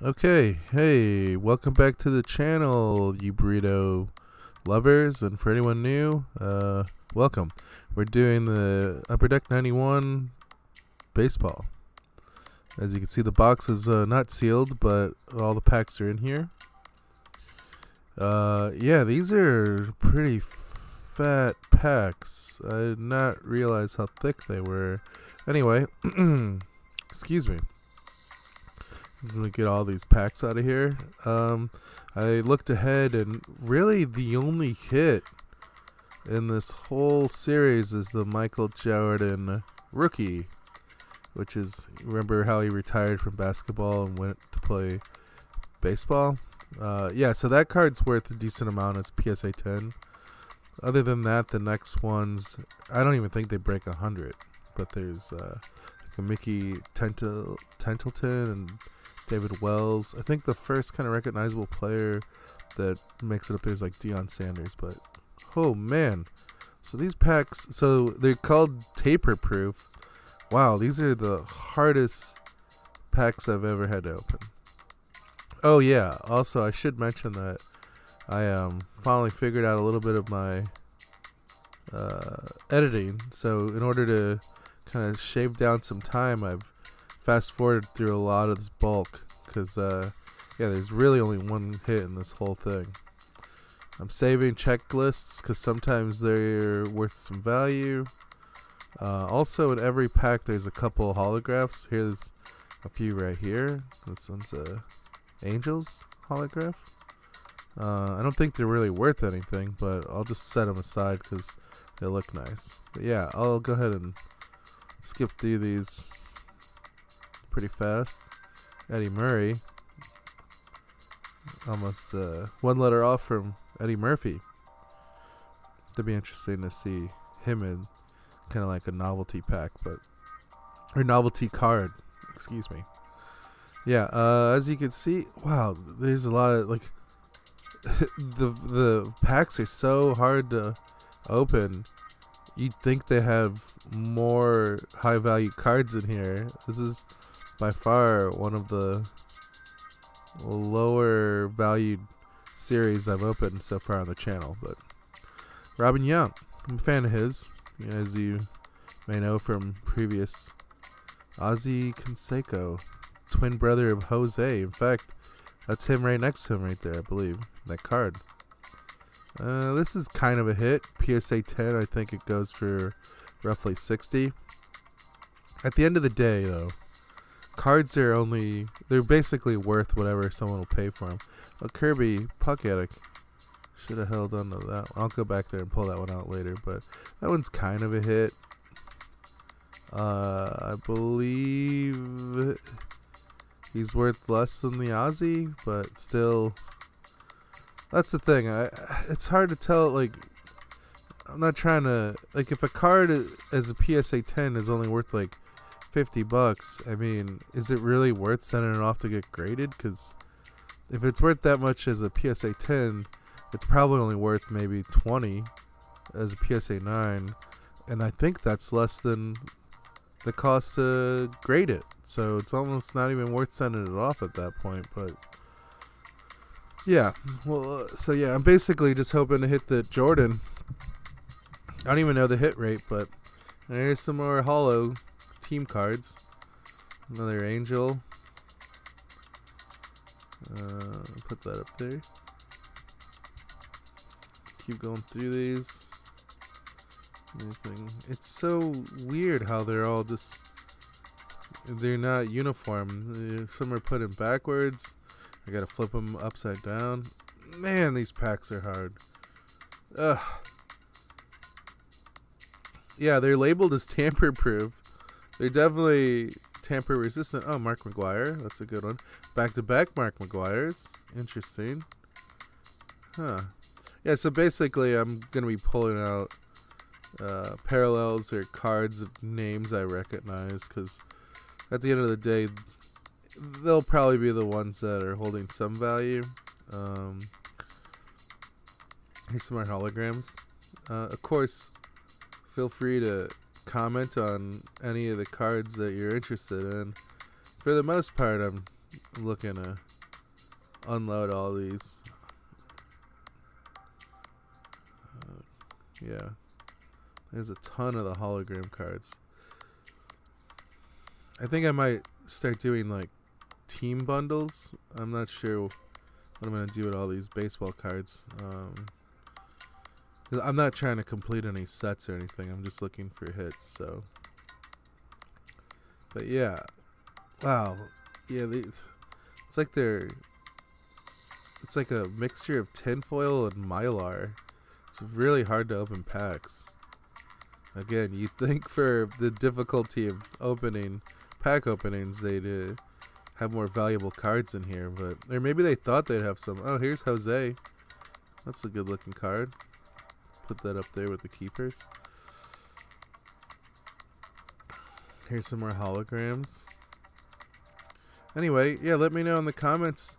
Okay, hey, welcome back to the channel, you burrito lovers, and for anyone new, welcome. We're doing the Upper Deck 91 baseball. As you can see, the box is not sealed, but all the packs are in here. Yeah, these are pretty fat packs. I did not realize how thick they were. Anyway, excuse me. Just gonna get all these packs out of here. I looked ahead, and really the only hit in this whole series is the Michael Jordan rookie, which is, remember how he retired from basketball and went to play baseball? Yeah, so that card's worth a decent amount as PSA 10. Other than that, the next ones, I don't even think they break 100. But there's like a Mickey Templeton and David Wells. I think the first kind of recognizable player that makes it up there is like Deion Sanders. But oh man, so these packs, so they're called tamper proof. Wow, these are the hardest packs I've ever had to open. Oh yeah, also I should mention that I finally figured out a little bit of my editing. So in order to kind of shave down some time, I've fast forwarded through a lot of this bulk because yeah, there's really only one hit in this whole thing. I'm saving checklists because sometimes they're worth some value. Also, in every pack there's a couple holographs. Here's a few right here. This one's a Angels holograph. I don't think they're really worth anything, but I'll just set them aside because they look nice. But yeah, I'll go ahead and skip through these pretty fast. Eddie Murray, almost one letter off from Eddie Murphy. It'd be interesting to see him in kind of like a novelty pack, or novelty card, excuse me. Yeah, as you can see, wow, there's a lot of like the packs are so hard to open. You'd think they have more high value cards in here. This is by far one of the lower valued series I've opened so far on the channel. But Robin Young, I'm a fan of his, as you may know from previous. Ozzie Canseco, twin brother of Jose. In fact, that's him right next to him right there, I believe, that card. This is kind of a hit. PSA 10, I think it goes for roughly 60. At the end of the day, though, cards are they're basically worth whatever someone will pay for them. A Kirby Puck Addict, should have held on to that one. I'll go back there and pull that one out later, but that one's kind of a hit. I believe he's worth less than the Aussie, but still, that's the thing. It's hard to tell. Like, I'm not trying to, like, if a card as a PSA 10 is only worth like $50, I mean, is it really worth sending it off to get graded? Because if it's worth that much as a PSA 10, it's probably only worth maybe 20 as a PSA 9, and I think that's less than the cost to grade it. So it's almost not even worth sending it off at that point. But yeah, well, so yeah, I'm basically just hoping to hit the Jordan. I don't even know the hit rate, but there's some more holo team cards. Another Angel. Put that up there. Keep going through these. Anything. It's so weird how they're all they're not uniform. Some are put in backwards. I gotta flip them upside down. Man, these packs are hard. Ugh. Yeah, they're labeled as tamper proof. They're definitely tamper resistant. Oh, Mark McGuire. That's a good one. Back to back Mark McGuires. Interesting. Huh. Yeah, so basically I'm gonna be pulling out parallels or cards of names I recognize, because at the end of the day they'll probably be the ones that are holding some value. Here's some more holograms. Of course, feel free to comment on any of the cards that you're interested in. For the most part, I'm I'm looking to unload all these. Yeah. There's a ton of the hologram cards. I think I might start doing like team bundles. I'm not sure what I'm going to do with all these baseball cards. 'Cause I'm not trying to complete any sets or anything. I'm just looking for hits, so. But yeah. Wow. Yeah, it's like it's like a mixture of tinfoil and mylar. It's really hard to open packs. Again, you'd think for the difficulty of opening pack openings, they'd have more valuable cards in here, but or maybe they thought they'd have some. Oh, here's Jose. That's a good looking card. Put that up there with the keepers. Here's some more holograms. Anyway, yeah, let me know in the comments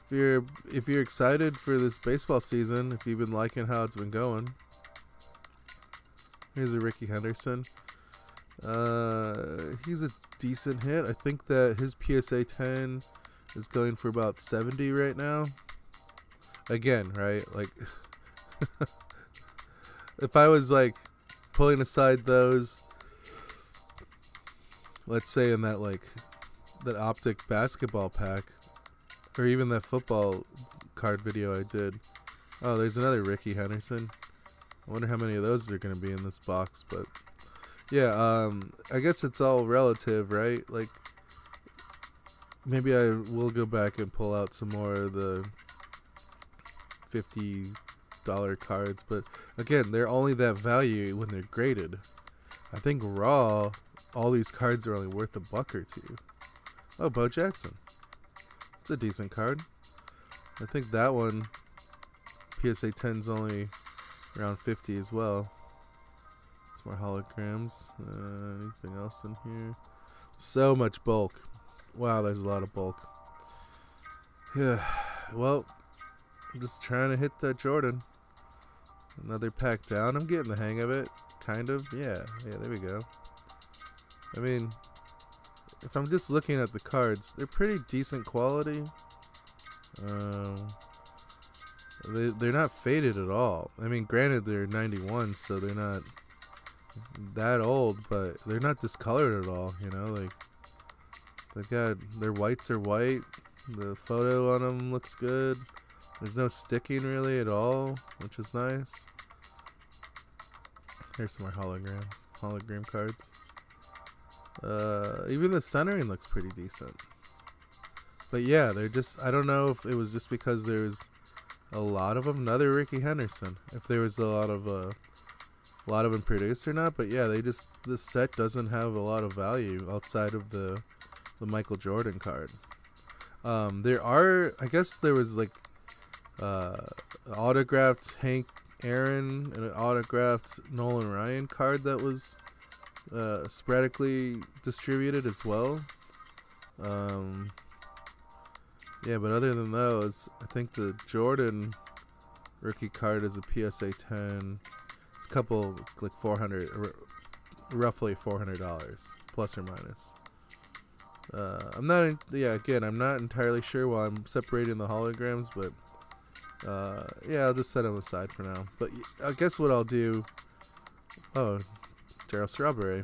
if you're excited for this baseball season, if you've been liking how it's been going. Here's a Ricky Henderson. He's a decent hit. I think that his PSA 10 is going for about 70 right now. Again, right? Like, if I was like pulling aside those, let's say in that like that optic basketball pack, or even that football card video I did. Oh, there's another Ricky Henderson. I wonder how many of those are going to be in this box, but yeah, I guess it's all relative, right? Like, maybe I will go back and pull out some more of the $50 cards, but again, they're only that value when they're graded. I think raw, all these cards are only worth $1 or $2. Oh, Bo Jackson. It's a decent card. I think that one, PSA 10's only around 50 as well. Some more holograms. Anything else in here? So much bulk. Wow, there's a lot of bulk. Yeah. Well, I'm just trying to hit that Jordan. Another pack down. I'm getting the hang of it. Kind of. Yeah, there we go. I mean, if I'm just looking at the cards, they're pretty decent quality. They're not faded at all. I mean, granted, they're 91, so they're not that old, but they're not discolored at all, you know? Like, they've got, their whites are white. The photo on them looks good. There's no sticking really at all, which is nice. Here's some more hologram cards. Even the centering looks pretty decent. But yeah, they're just, I don't know if it was just because there's a lot of them. Another Ricky Henderson. If there was a lot of them produced or not, but yeah, this set doesn't have a lot of value outside of the Michael Jordan card. There are, I guess there was like autographed Hank Aaron and an autographed Nolan Ryan card that was sporadically distributed as well. Yeah, but other than those, I think the Jordan rookie card is a PSA 10. It's a couple, like roughly $400, plus or minus. I'm not entirely sure why I'm separating the holograms, but yeah, I'll just set them aside for now. But I guess what I'll do, Daryl Strawberry.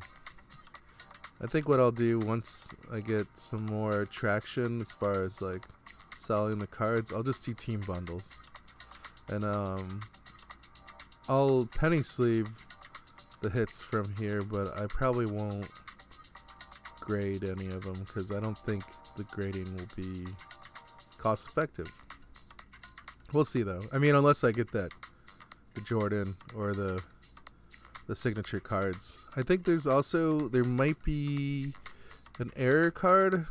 I think what I'll do once I get some more traction as far as like selling the cards, I'll just do team bundles, and I'll penny sleeve the hits from here, but I probably won't grade any of them because I don't think the grading will be cost effective. We'll see though. I mean, unless I get the Jordan or the signature cards. I think there might be an error card.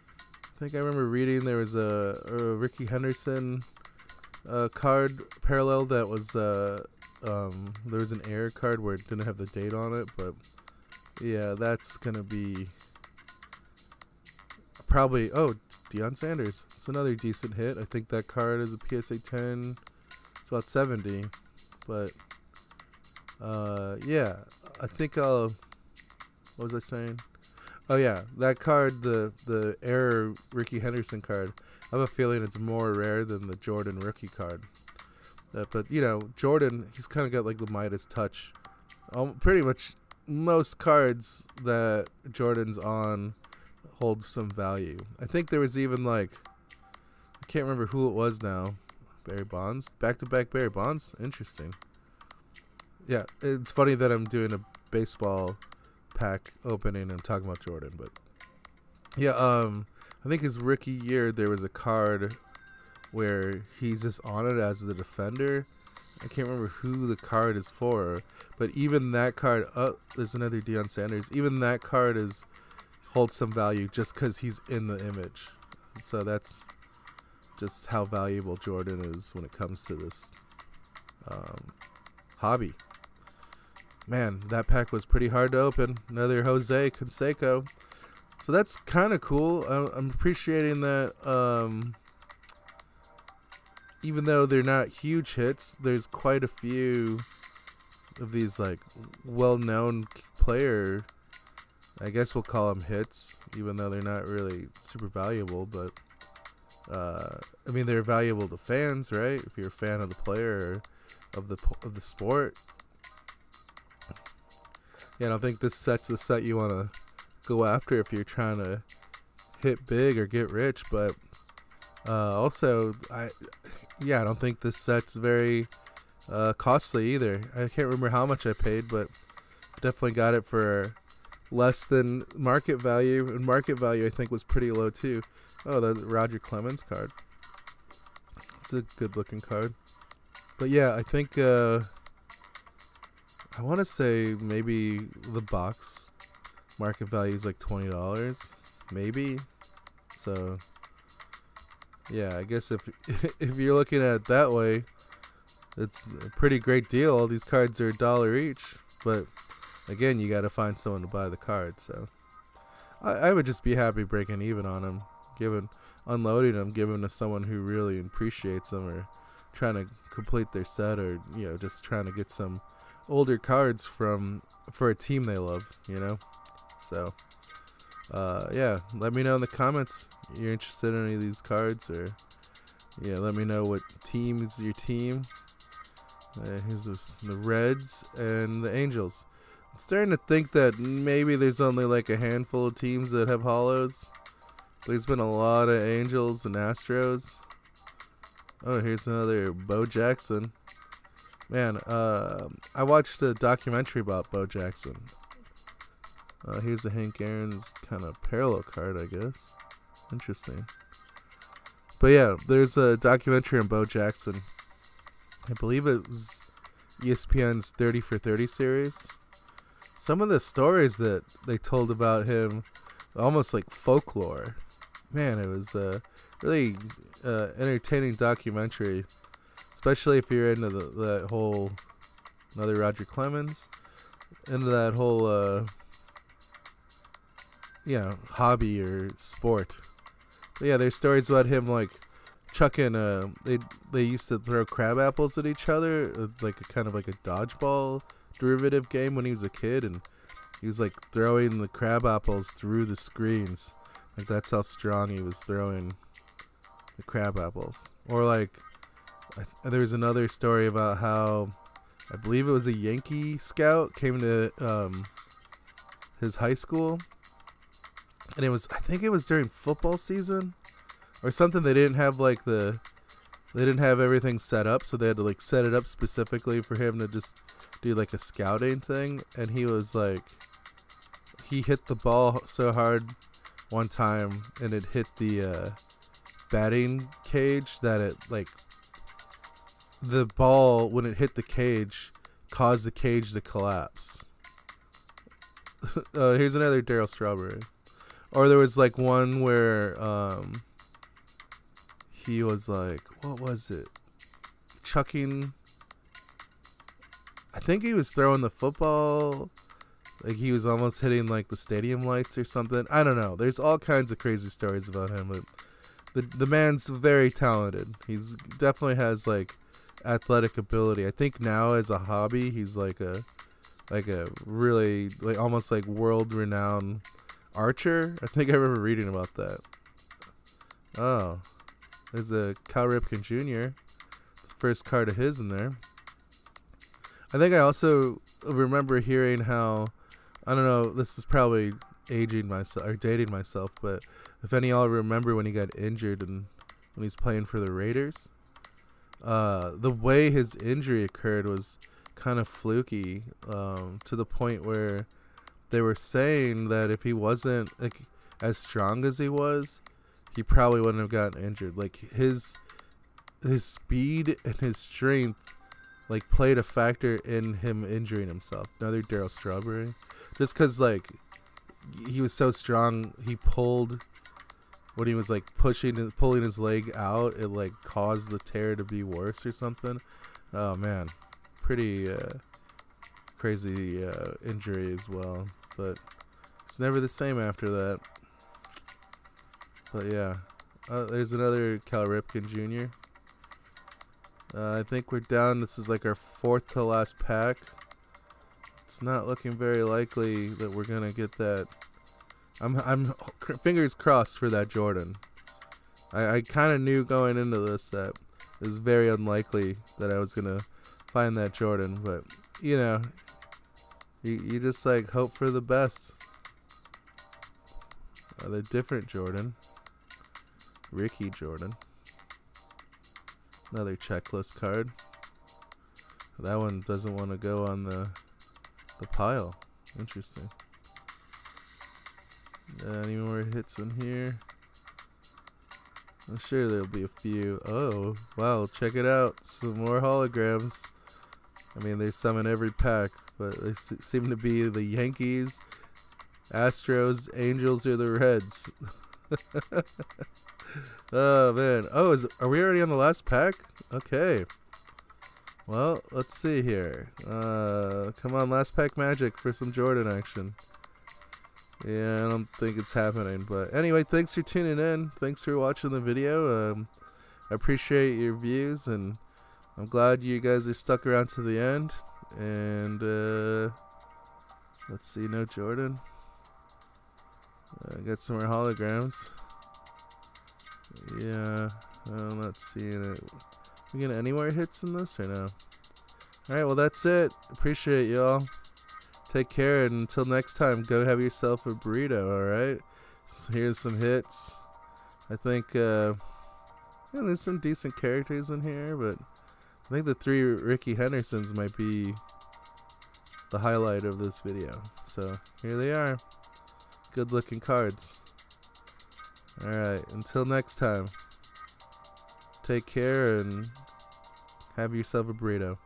I think I remember reading there was a Ricky Henderson card parallel that was there was an error card where it didn't have the date on it, but yeah, that's gonna be probably Deion Sanders. It's another decent hit. I think that card is a PSA 10. It's about 70, but yeah, I think what was I saying? Oh yeah, that card, the Air Ricky Henderson card. I have a feeling it's more rare than the Jordan rookie card. But you know, Jordan, he's kind of got like the Midas touch. Pretty much most cards that Jordan's on hold some value. I think there was even like, I can't remember who it was now. Barry Bonds, back-to-back Barry Bonds. Interesting. Yeah, it's funny that I'm doing a baseball pack opening and I'm talking about Jordan, but yeah, I think his rookie year there was a card where he's just on it as the defender. I can't remember who the card is for, but even that card, there's another Deion Sanders. Even that card holds some value just because he's in the image. So that's just how valuable Jordan is when it comes to this hobby. Man, that pack was pretty hard to open. Another Jose Canseco. So that's kind of cool. I'm appreciating that. Even though they're not huge hits, there's quite a few of these like well-known player, I guess we'll call them hits, even though they're not really super valuable. But I mean, they're valuable to fans, right? If you're a fan of the player or of the sport. Yeah, I don't think this set's the set you want to go after if you're trying to hit big or get rich. But also, I don't think this set's very costly either. I can't remember how much I paid, but definitely got it for less than market value. And market value, I think, was pretty low too. Oh, the Roger Clemens card. It's a good-looking card. But yeah, I think I want to say maybe the box market value is like $20, maybe. So yeah, I guess if you're looking at it that way, it's a pretty great deal. All these cards are $1 each, but again, you got to find someone to buy the card. So I would just be happy breaking even on them, unloading them, giving to someone who really appreciates them, or trying to complete their set, or just trying to get some older cards for a team they love. So yeah, let me know in the comments you're interested in any of these cards, or let me know what team is your team. Here's the Reds and the Angels. I'm starting to think that maybe there's only like a handful of teams that have hollows. There's been a lot of Angels and Astros. Oh, here's another Bo Jackson. Man, I watched a documentary about Bo Jackson. Here's a Hank Aaron's kind of parallel card, I guess. Interesting. But yeah, there's a documentary on Bo Jackson. I believe it was ESPN's 30 for 30 series. Some of the stories that they told about him, almost like folklore. Man, it was a really entertaining documentary, especially if you're into that whole another Roger Clemens, into that whole hobby or sport. But yeah, there's stories about him like chucking they used to throw crab apples at each other. It's like a kind of like a dodgeball derivative game when he was a kid, and he was like throwing the crab apples through the screens. Like that's how strong he was throwing the crab apples. Or like there was another story about how I believe it was a Yankee scout came to his high school, and I think it was during football season or something. They didn't have everything set up, so they had to like set it up specifically for him to just do like a scouting thing. And he was like, he hit the ball so hard one time and it hit the batting cage that it like the ball, when it hit the cage, caused the cage to collapse. Here's another Darryl Strawberry. Or there was like one where he was like, what was it? Chucking. I think he was throwing the football. Like he was almost hitting like the stadium lights or something. I don't know. There's all kinds of crazy stories about him. But the man's very talented. He's definitely has like athletic ability. I think now as a hobby, he's like a really like almost like world renowned Archer? I think I remember reading about that. Oh. There's a Cal Ripken Jr. First card of his in there. I think I also remember hearing how, I don't know, this is probably aging myself or dating myself, but if any of y'all remember when he got injured and when he's playing for the Raiders, the way his injury occurred was kind of fluky, to the point where they were saying that if he wasn't like as strong as he was, he probably wouldn't have gotten injured. Like his speed and his strength like played a factor in him injuring himself. Another Daryl Strawberry, just because like he was so strong, he pulled when he was like pulling his leg out, it like caused the tear to be worse or something. Oh man, pretty crazy injury as well, but it's never the same after that. But yeah, there's another Cal Ripken Jr. I think we're down. This is like our 4th to last pack. It's not looking very likely that we're gonna get that. I'm fingers crossed for that Jordan. I kind of knew going into this that it was very unlikely that I was gonna find that Jordan, but you know, you just like hope for the best. The different Jordan, Ricky Jordan. Another checklist card. That one doesn't want to go on the pile. Interesting. Any more hits in here? I'm sure there'll be a few. Oh, wow, check it out. Some more holograms. I mean, there's some in every pack, but they seem to be the Yankees, Astros, Angels, or the Reds. Oh man. Oh, are we already on the last pack? Okay. Well, let's see here. Come on, last pack magic for some Jordan action. Yeah, I don't think it's happening, but anyway, thanks for tuning in. Thanks for watching the video. I appreciate your views, and I'm glad you guys are stuck around to the end. And let's see, no Jordan. Got some more holograms. Yeah, I'm not seeing it. We get any more hits in this or no? Alright, well that's it. Appreciate y'all. Take care, and until next time, go have yourself a burrito, alright? So here's some hits. I think, yeah, there's some decent characters in here, but I think the 3 Ricky Hendersons might be the highlight of this video. So, here they are. Good looking cards. Alright, until next time, take care and have yourself a burrito.